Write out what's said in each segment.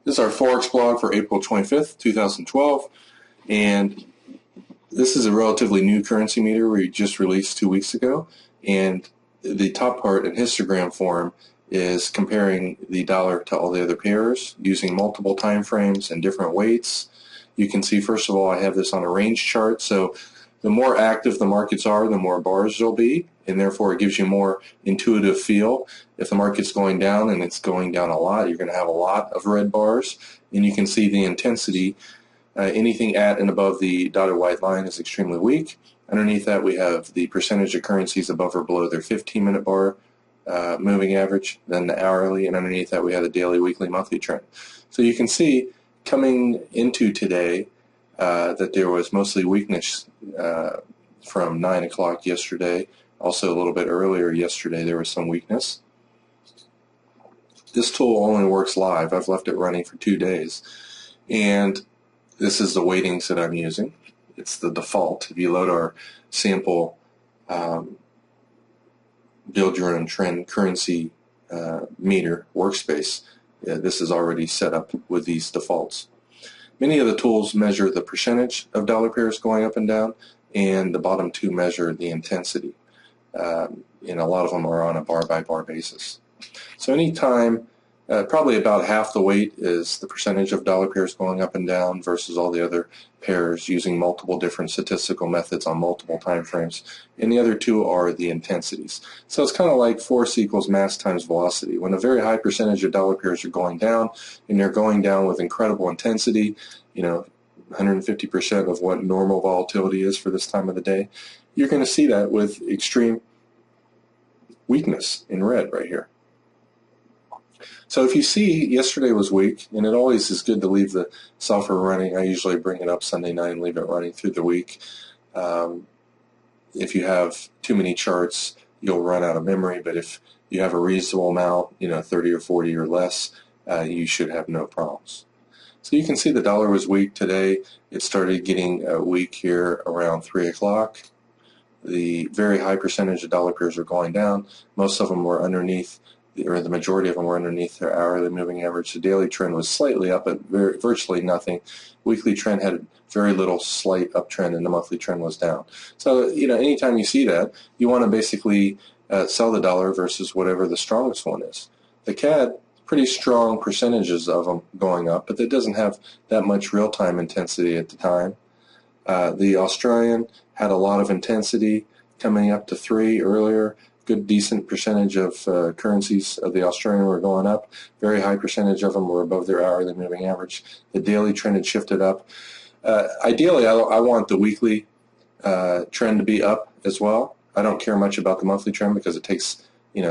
This is our Forex blog for April 25th, 2012, and this is a relatively new currency meter we just released 2 weeks ago, and the top part in histogram form is comparing the dollar to all the other pairs using multiple time frames and different weights. You can see, first of all, I have this on a range chart, so the more active the markets are, the more bars there'll be, and therefore it gives you more intuitive feel. If the market's going down and it's going down a lot, you're going to have a lot of red bars, and you can see the intensity. Anything at and above the dotted white line is extremely weak. Underneath that, we have the percentage of currencies above or below their 15-minute bar moving average, then the hourly, and underneath that we have the daily, weekly, monthly trend. So you can see coming into today that there was mostly weakness from 9 o'clock yesterday. Also a little bit earlier yesterday there was some weakness. This tool only works live. I've left it running for 2 days, and this is the weightings that I'm using. It's the default. If you load our sample build your own trend currency meter workspace, this is already set up with these defaults. Many of the tools measure the percentage of dollar pairs going up and down, and the bottom two measure the intensity. And a lot of them are on a bar-by-bar basis. So anytime, probably about half the weight is the percentage of dollar pairs going up and down versus all the other pairs using multiple different statistical methods on multiple time frames. And the other two are the intensities. So it's kind of like force equals mass times velocity. When a very high percentage of dollar pairs are going down, and they're going down with incredible intensity, 150% of what normal volatility is for this time of the day, you're going to see that with extreme weakness in red right here. So if you see yesterday was weak, and it always is good to leave the software running. I usually bring it up Sunday night and leave it running through the week. If you have too many charts, you'll run out of memory, but if you have a reasonable amount, 30 or 40 or less, you should have no problems. So you can see the dollar was weak today. It started getting weak here around 3 o'clock. The very high percentage of dollar pairs were going down. Most of them were underneath, or the majority of them were underneath their hourly moving average. The daily trend was slightly up, but virtually nothing. Weekly trend had very little slight uptrend, and the monthly trend was down. So, anytime you see that, you want to basically sell the dollar versus whatever the strongest one is. The CAD, pretty strong percentages of them going up, but it doesn't have that much real-time intensity at the time. The Australian had a lot of intensity, coming up to 3 earlier. Good decent percentage of currencies of the Australian were going up. Very high percentage of them were above their hourly moving average. The daily trend had shifted up. Ideally, I want the weekly trend to be up as well. I don't care much about the monthly trend because it takes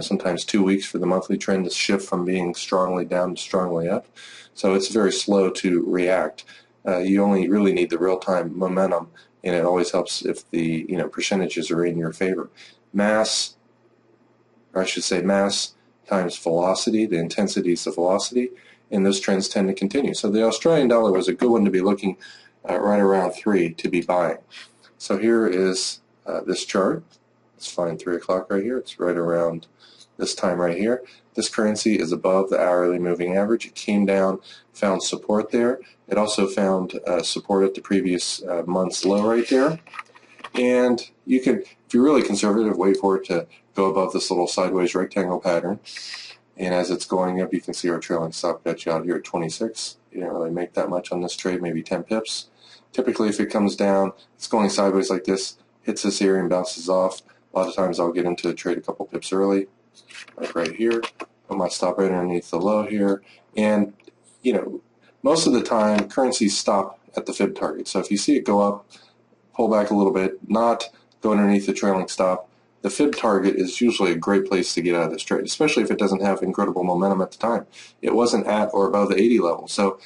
sometimes 2 weeks for the monthly trend to shift from being strongly down to strongly up. So it's very slow to react. You only really need the real-time momentum, and it always helps if the percentages are in your favor. Mass times velocity, the intensity is the velocity, and those trends tend to continue. So the Australian dollar was a good one to be looking right around 3 to be buying. So here is this chart. Let's find 3 o'clock right here. It's right around this time right here. This currency is above the hourly moving average. It came down, found support there. It also found support at the previous month's low right there. And you can, if you're really conservative, wait for it to go above this little sideways rectangle pattern. And as it's going up, you can see our trailing stop got you out here at 26. You don't really make that much on this trade, maybe 10 pips. Typically, if it comes down, it's going sideways like this, hits this area and bounces off. A lot of times I'll get into the trade a couple pips early, like right here. Put my stop right underneath the low here. And, most of the time, currencies stop at the fib target. So if you see it go up, pull back a little bit, not go underneath the trailing stop, the fib target is usually a great place to get out of this trade, especially if it doesn't have incredible momentum at the time. It wasn't at or above the 80 level. So,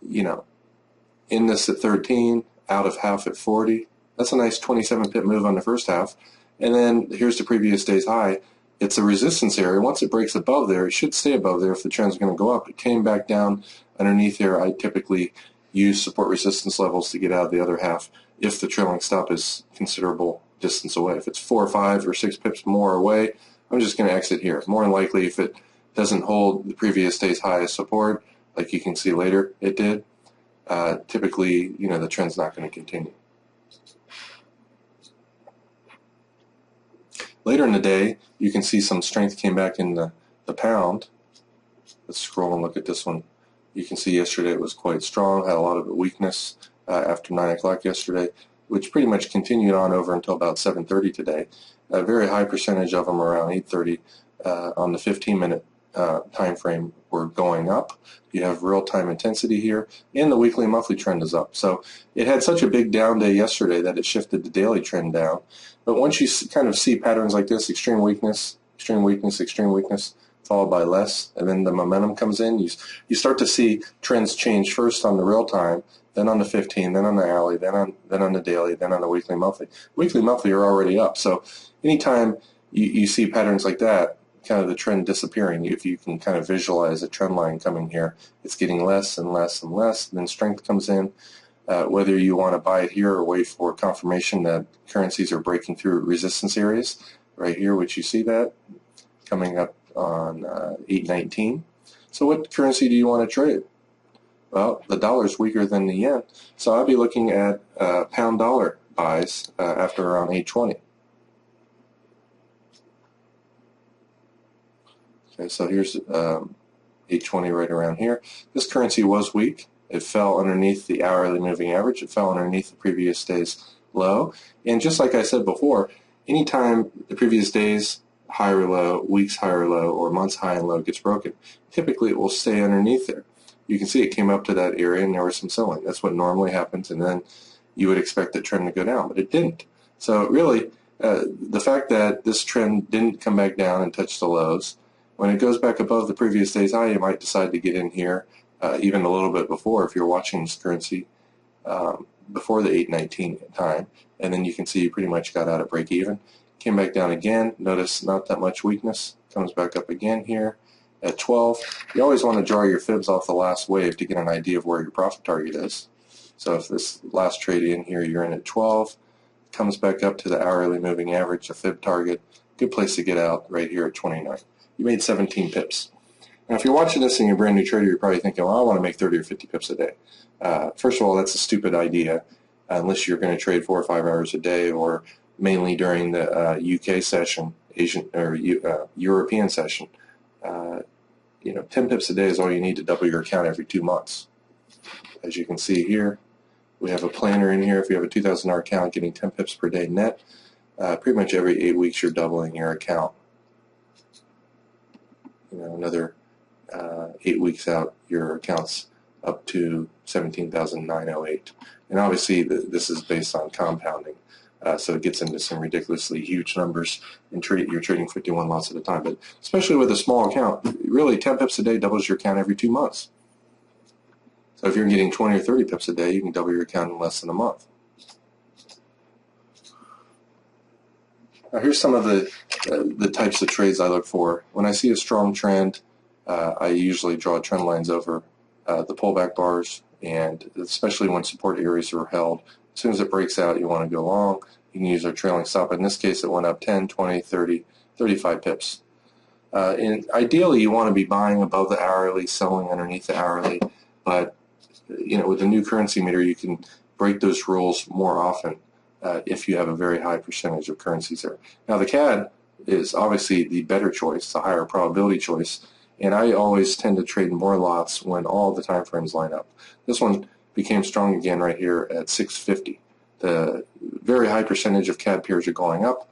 in this at 13, out of half at 40, that's a nice 27 pip move on the first half. And then here's the previous day's high. It's a resistance area. Once it breaks above there, it should stay above there if the trend's going to go up. It came back down underneath there. I typically use support resistance levels to get out of the other half if the trailing stop is considerable distance away. If it's 4 or 5 or 6 pips more away, I'm just going to exit here. More than likely, if it doesn't hold the previous day's high as support, like you can see later it did, typically, the trend's not going to continue. Later in the day, you can see some strength came back in the pound. Let's scroll and look at this one. You can see yesterday it was quite strong, had a lot of weakness after 9 o'clock yesterday, which pretty much continued on over until about 7:30 today. A very high percentage of them around 8:30 on the 15-minute time frame were going up. You have real-time intensity here, and the weekly and monthly trend is up. So it had such a big down day yesterday that it shifted the daily trend down. But once you kind of see patterns like this, extreme weakness, extreme weakness, extreme weakness, followed by less, and then the momentum comes in, you start to see trends change first on the real time, then on the 15, then on the hourly, then on the daily, then on the weekly, monthly. Weekly, monthly are already up. So anytime you see patterns like that, kind of the trend disappearing, if you can kind of visualize a trend line coming here, it's getting less and less and less, and then strength comes in. Whether you want to buy it here or wait for confirmation that currencies are breaking through resistance areas, right here, which you see that coming up on 8.19. So what currency do you want to trade? Well, the dollar is weaker than the yen, so I'll be looking at pound dollar buys after around 8.20. Okay, so here's 8.20 right around here. This currency was weak. It fell underneath the hourly moving average. It fell underneath the previous day's low. And just like I said before, anytime the previous day's high or low, week's high or low, or month's high and low gets broken, typically it will stay underneath there. You can see it came up to that area and there was some selling. That's what normally happens, and then you would expect the trend to go down, but it didn't. So really, the fact that this trend didn't come back down and touch the lows, when it goes back above the previous day's high, you might decide to get in here even a little bit before if you're watching this currency before the 8.19 time, and then you can see you pretty much got out at break even. Came back down again. Notice not that much weakness. Comes back up again here at 12. You always want to draw your fibs off the last wave to get an idea of where your profit target is. So if this last trade in here, you're in at 12, comes back up to the hourly moving average, the fib target, good place to get out right here at 29. You made 17 pips. Now, if you're watching this and you're a brand new trader, you're probably thinking, well, I want to make 30 or 50 pips a day. First of all, that's a stupid idea, unless you're going to trade 4 or 5 hours a day, or mainly during the UK session, Asian or European session. 10 pips a day is all you need to double your account every 2 months. As you can see here, we have a planner in here. If you have a $2,000 account, getting 10 pips per day net, pretty much every 8 weeks you're doubling your account. Another 8 weeks out, your account's up to 17,908. And obviously, this is based on compounding, so it gets into some ridiculously huge numbers. And you're trading 51 lots at a time. But especially with a small account, really 10 pips a day doubles your account every 2 months. So if you're getting 20 or 30 pips a day, you can double your account in less than a month. Now here's some of the types of trades I look for. When I see a strong trend, I usually draw trend lines over the pullback bars, and especially when support areas are held. As soon as it breaks out, you want to go long. You can use our trailing stop. In this case, it went up 10, 20, 30, 35 pips. And ideally, you want to be buying above the hourly, selling underneath the hourly. But with the new currency meter, you can break those rules more often if you have a very high percentage of currencies there. Now, the CAD is obviously the better choice, the higher probability choice. And I always tend to trade more lots when all the time frames line up. This one became strong again right here at 650. The very high percentage of CAD pairs are going up.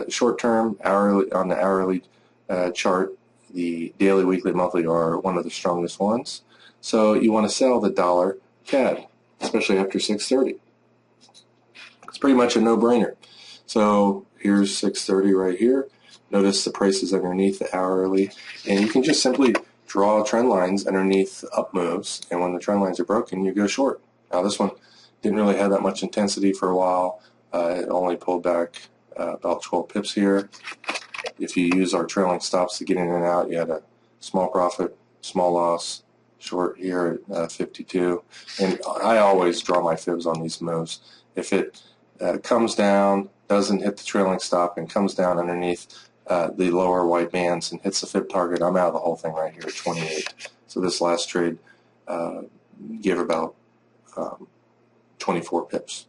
Short term, hourly, on the hourly chart, the daily, weekly, monthly are one of the strongest ones. So you want to sell the dollar CAD, especially after 630. It's pretty much a no-brainer. So here's 630 right here. Notice the prices underneath the hourly, and you can just simply draw trend lines underneath up moves, and when the trend lines are broken, you go short. Now this one didn't really have that much intensity for a while. It only pulled back about 12 pips here. If you use our trailing stops to get in and out, you had a small profit, small loss, short here at 52. And I always draw my fibs on these moves. If it comes down, doesn't hit the trailing stop, and comes down underneath the lower white bands and hits the fib target, I'm out of the whole thing right here at 28. So this last trade give about 24 pips.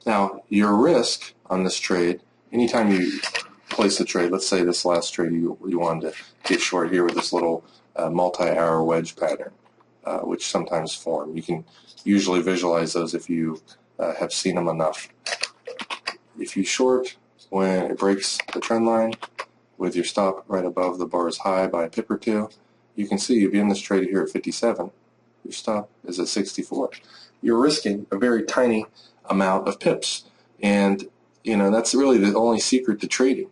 Now, your risk on this trade, anytime you place a trade, let's say this last trade you wanted to get short here with this little multi-hour wedge pattern, which sometimes form. You can usually visualize those if you have seen them enough. If you short when it breaks the trend line with your stop right above the bar's high by a pip or two, you can see you'd be in this trade here at 57. Your stop is at 64. You're risking a very tiny amount of pips, and that's really the only secret to trading.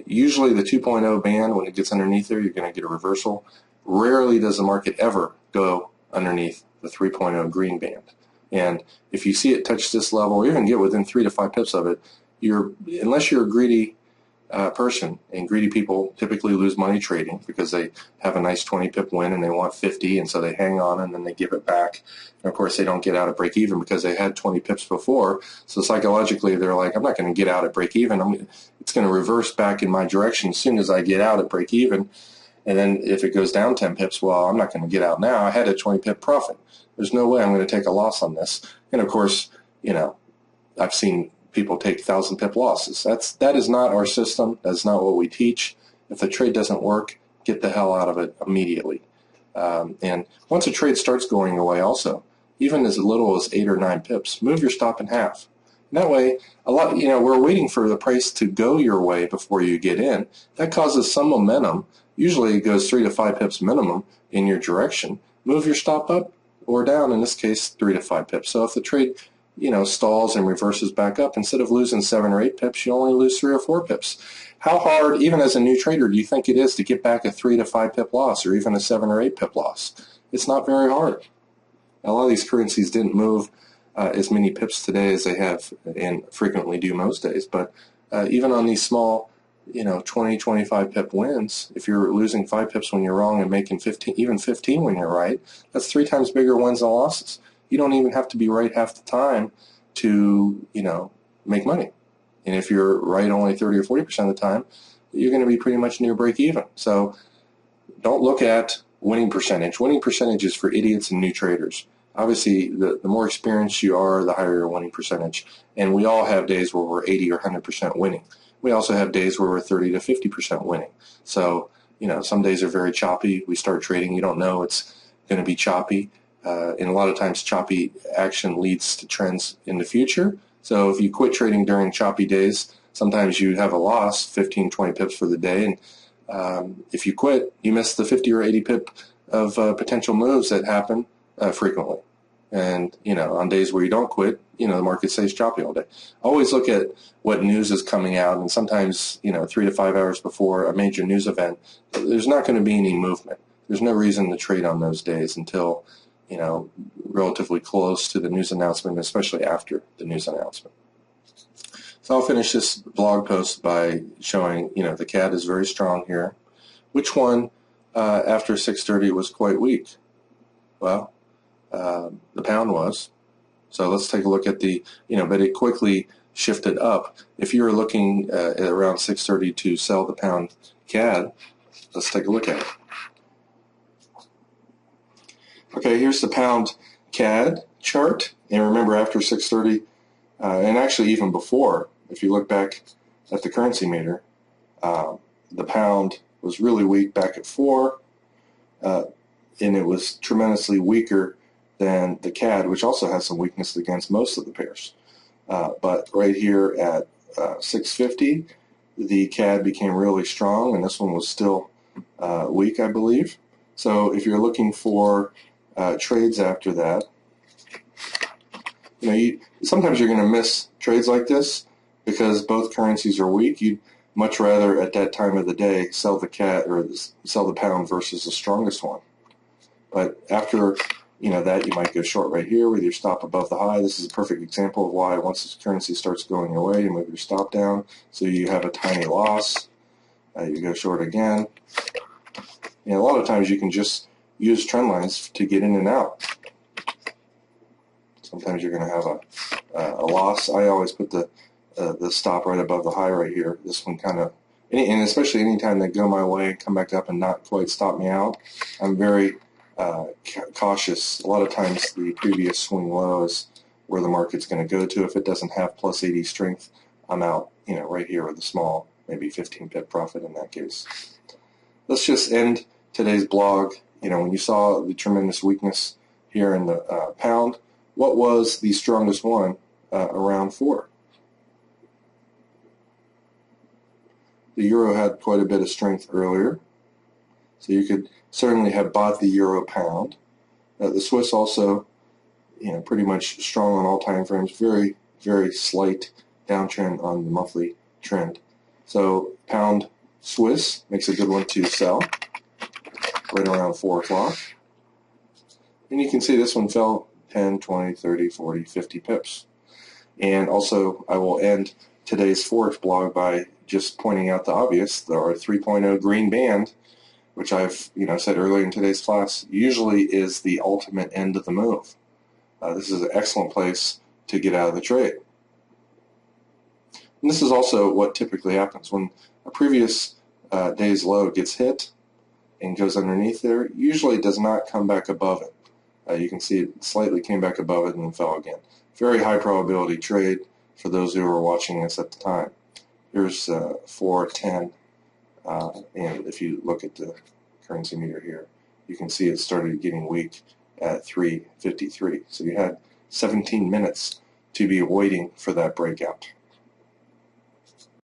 Usually the 2.0 band, when it gets underneath there, you're going to get a reversal. Rarely does the market ever go underneath the 3.0 green band. And if you see it touch this level, or even get within 3 to 5 pips of it, unless you're a greedy person, and greedy people typically lose money trading because they have a nice 20 pip win and they want 50, and so they hang on and then they give it back. And of course they don't get out at break even because they had 20 pips before, so psychologically they're like, I'm not going to get out at break even. It's going to reverse back in my direction as soon as I get out at break even. And then if it goes down 10 pips, well, I'm not going to get out now. I had a 20 pip profit. There's no way I'm going to take a loss on this. And of course, I've seen people take 1,000 pip losses. That is not our system. That's not what we teach. If the trade doesn't work, get the hell out of it immediately. And once a trade starts going away also, even as little as 8 or 9 pips, move your stop in half. And that way, we're waiting for the price to go your way before you get in. That causes some momentum. Usually it goes 3 to 5 pips minimum in your direction. Move your stop up or down, in this case, 3 to 5 pips. So if the trade stalls and reverses back up, instead of losing 7 or 8 pips, you only lose 3 or 4 pips. How hard, even as a new trader, do you think it is to get back a 3 to 5 pip loss, or even a 7 or 8 pip loss? It's not very hard. A lot of these currencies didn't move as many pips today as they have and frequently do most days, but even on these small 20, 25 pip wins, if you're losing 5 pips when you're wrong and making 15, even 15 when you're right, that's 3 times bigger wins than losses. You don't even have to be right half the time to, make money. And if you're right only 30 or 40% of the time, you're going to be pretty much near break even. So don't look at winning percentage. Winning percentage is for idiots and new traders. Obviously, the more experienced you are, the higher your winning percentage. And we all have days where we're 80 or 100% winning. We also have days where we're 30 to 50% winning. So, some days are very choppy. We start trading, you don't know it's going to be choppy. And a lot of times choppy action leads to trends in the future. So if you quit trading during choppy days, sometimes you have a loss, 15, 20 pips for the day. And if you quit, you miss the 50 or 80 pip of potential moves that happen frequently. And, on days where you don't quit, the market stays choppy all day. Always look at what news is coming out. And sometimes, 3 to 5 hours before a major news event, there's not going to be any movement. There's no reason to trade on those days until relatively close to the news announcement, especially after the news announcement. So I'll finish this blog post by showing, the CAD is very strong here. Which one after 6:30 was quite weak? Well, the pound was. So let's take a look at the, but it quickly shifted up. If you were looking at around 6:30 to sell the pound CAD, let's take a look at it. Okay, here's the pound CAD chart, and remember after 6:30, and actually even before, if you look back at the currency meter, the pound was really weak back at 4, and it was tremendously weaker than the CAD, which also has some weakness against most of the pairs. But right here at 6:50, the CAD became really strong, and this one was still weak, I believe. So if you're looking for trades after that, sometimes you're going to miss trades like this because both currencies are weak. You'd much rather at that time of the day sell the CAD or sell the pound versus the strongest one. But after that, you might go short right here with your stop above the high. This is a perfect example of why once this currency starts going your way, you move your stop down so you have a tiny loss. You go short again. And a lot of times you can just use trend lines to get in and out. Sometimes you're going to have a loss. I always put the stop right above the high right here. This one kind of, and especially anytime they go my way and come back up and not quite stop me out, I'm very cautious. A lot of times the previous swing low is where the market's going to go to. If it doesn't have plus 80 strength, I'm out, right here with a small, maybe 15 pip profit in that case. Let's just end today's blog. When you saw the tremendous weakness here in the pound, what was the strongest one around 4? The euro had quite a bit of strength earlier, so you could certainly have bought the euro pound. The Swiss also, pretty much strong on all time frames. Very, very slight downtrend on the monthly trend. So pound Swiss makes a good one to sell right around 4 o'clock. And you can see this one fell 10, 20, 30, 40, 50 pips. And also, I will end today's Forex blog by just pointing out the obvious. There are 3.0 green band, which I've said earlier in today's class, usually is the ultimate end of the move. This is an excellent place to get out of the trade. And this is also what typically happens when a previous day's low gets hit and goes underneath there. Usually it does not come back above it. You can see it slightly came back above it and then fell again. Very high probability trade for those who were watching this at the time. Here's 410, and if you look at the currency meter here, you can see it started getting weak at 3:53. So you had 17 minutes to be waiting for that breakout.